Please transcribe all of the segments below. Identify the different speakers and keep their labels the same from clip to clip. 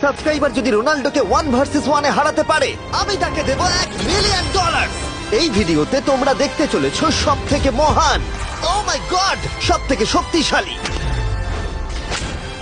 Speaker 1: Subscriber যদি রোনাল্ডোকে 1 vs 1 এ হারাতে পারে আমি তাকে দেব $1 মিলিয়ন। এই ভিডিওতে তোমরা দেখতে চলেছো সব থেকে মহান, ও মাই গড, সব থেকে শক্তিশালী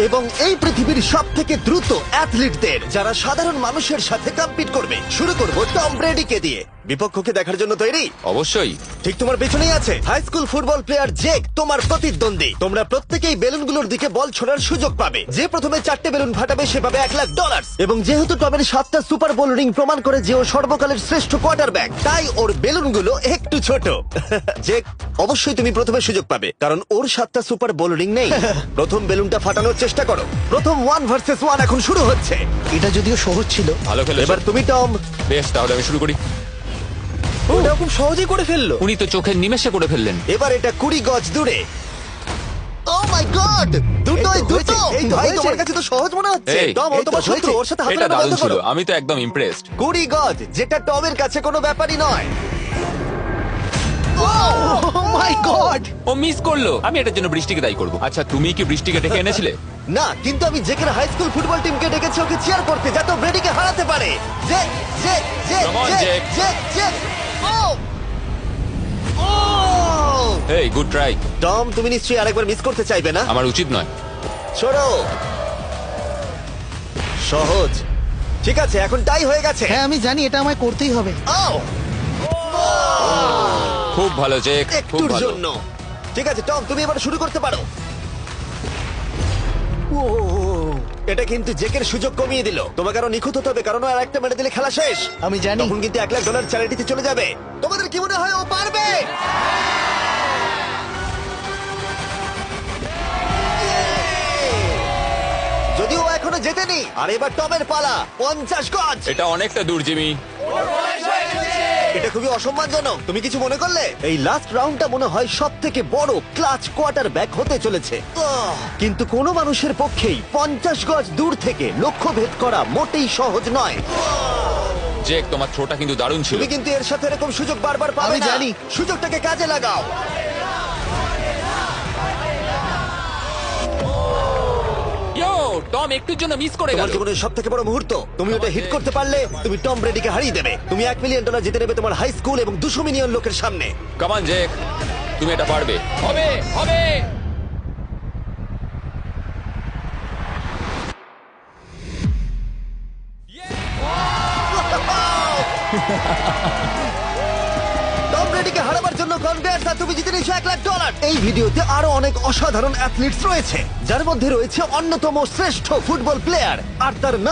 Speaker 1: এবং এই পৃথিবীর সব থেকে দ্রুত অ্যাথলিটদের যারা সাধারণ মানুষের সাথে কম্পিট করবে। শুরু করবো টম ব্রেডিকে দিয়ে। বিপক্ষকে দেখার জন্য তৈরি?
Speaker 2: অবশ্যই।
Speaker 1: ঠিক তোমার পেছনেই আছে high school football player Jake, তোমার প্রতিদ্বন্দ্বী। তোমরা প্রত্যেকেই বেলুনগুলোর দিকে বল ছোড়ার সুযোগ পাবে। যে প্রথমে 4টে বেলুন ফাটাবে সে পাবে $1,00,000। এবং যেহেতু টমের 7টা সুপার বোল রিং প্রমাণ করে যে ও সর্বকালের শ্রেষ্ঠ কোয়ার্টারব্যাক, তাই ওর বেলুনগুলো একটু ছোট। জেক, অবশ্যই তুমি প্রথমে সুযোগ পাবে কারণ ওর 7টা সুপার বোল রিং নেই। প্রথম বেলুনটা ফাটানোর চেষ্টা করো। প্রথম 1 vs 1 এখন শুরু হচ্ছে।
Speaker 3: এটা যদিও সহজ ছিল।
Speaker 2: ভালো খেলেছো।
Speaker 1: এবার তুমি টম।
Speaker 2: বেশ, তাহলে আমি শুরু করি।
Speaker 1: ওটা খুব সহজেই করে ফেললো।
Speaker 2: উনি তো চোখের নিমেষে করে ফেললেন।
Speaker 1: এবার এটা 20 গজ দূরে। ও মাই গড, দুটোই দুটো। ভাই তোমার কাছে তো সহজ মনে হচ্ছে।
Speaker 2: এই,
Speaker 1: টম, ও তোমার শত্রু, ওর সাথে হাত
Speaker 2: এটা
Speaker 1: মেলানো
Speaker 2: দারুণ
Speaker 1: বন্ধ
Speaker 2: ছিল,
Speaker 1: করো।
Speaker 2: আমি তো একদম ইমপ্রেসড।
Speaker 1: 20 গজ, যেটা টমের কাছে কোনো ব্যাপারই নয়। ও মাই গড।
Speaker 2: ও মিস করলো। আমি এটার জন্য বৃষ্টিকে দায়ী করব। আচ্ছা, তুমি কি বৃষ্টিকে ডেকে এনেছিলে?
Speaker 1: না, কিন্তু আমি জেকের হাই স্কুল ফুটবল টিমকে ডেকেছি ওকে চিয়ার করতে, যাতে ও ব্রেডিকে হারাতে পারে। জে জে জে
Speaker 2: Come on,
Speaker 1: জে
Speaker 2: Jake.
Speaker 1: জে জে। ও ও
Speaker 2: এই, গুড ট্রাই।
Speaker 1: টম, তুমি নিশ্চয়ই আরেকবার মিস করতে চাইবে না?
Speaker 2: আমার উচিত নয়।
Speaker 1: ছোড়ো। সহজ। ঠিক আছে, এখন টাই হয়ে গেছে।
Speaker 3: হ্যাঁ আমি জানি এটা আমায় করতেই হবে।
Speaker 1: ও
Speaker 2: খুব ভালো জেক, খুব
Speaker 1: একটুর
Speaker 2: ভালো।
Speaker 1: জন্য। ঠিক আছে টম, তুমি এবার শুরু করতে পারো। ও, এটা কিন্তু জেকের সুযোগ কমিয়ে দিল। তোমাকে আরো নিখুঁত হতে হবে কারণ আর একটা মেরে দিলে খেলা শেষ।
Speaker 3: আমি জানি।
Speaker 1: তখন কিন্তু $1,00,000 চ্যারিটিতে চলে যাবে। তোমাদের কি মনে হয় ও পারবে? যদিও ও এখনো জেতেনি। আর এবার টমের পালা। 50 গজ।
Speaker 2: এটা অনেকটা দূর, জিমি।
Speaker 1: এটা খুবই অসম্মানজনক। তুমি কিছু মনে করলে? এই লাস্ট রাউন্ডটা মনে হয় সব থেকে বড় ক্লাচ কোয়ার্টার ব্যাক হতে চলেছে। কিন্তু কোনো মানুষের পক্ষেই 50 গজ দূর থেকে লক্ষ্য ভেদ করা মোটেই সহজ নয়।
Speaker 2: জেক, তোমার থ্রোটা কিন্তু দারুণ ছিল।
Speaker 1: তুমি কিন্তু এর সাথে এরকম সুযোগ বারবার পাবে
Speaker 3: আমি
Speaker 1: না।
Speaker 3: জানি।
Speaker 1: সুযোগটাকে কাজে লাগাও।
Speaker 2: ইয়ো, টম একটুর জন্য মিস করে
Speaker 1: তোমার
Speaker 2: গেল।
Speaker 1: জীবনের সব থেকে বড় মুহূর্ত। তুমি ওটা হিট করতে পারলে তুমি টম ব্রেডিকে হারিয়ে দেবে। তুমি $1 মিলিয়ন জিতে নেবে তোমার হাই স্কুল এবং 200 মিলিয়ন লোকের সামনে।
Speaker 2: কাম অন জেক, তুমি এটা পারবে। হবে, হবে।
Speaker 1: টম ব্রেডিকে হারাবার জন্য কনগ্রেটস, আর তুমি জিতে নিয়েছো $1,00,000। এই ভিডিওতে আরো অনেক অসাধারণ অ্যাথলিটস রয়েছে, যার মধ্যে রয়েছে অন্যতম শ্রেষ্ঠ ফুটবল প্লেয়ার, আর তার নাম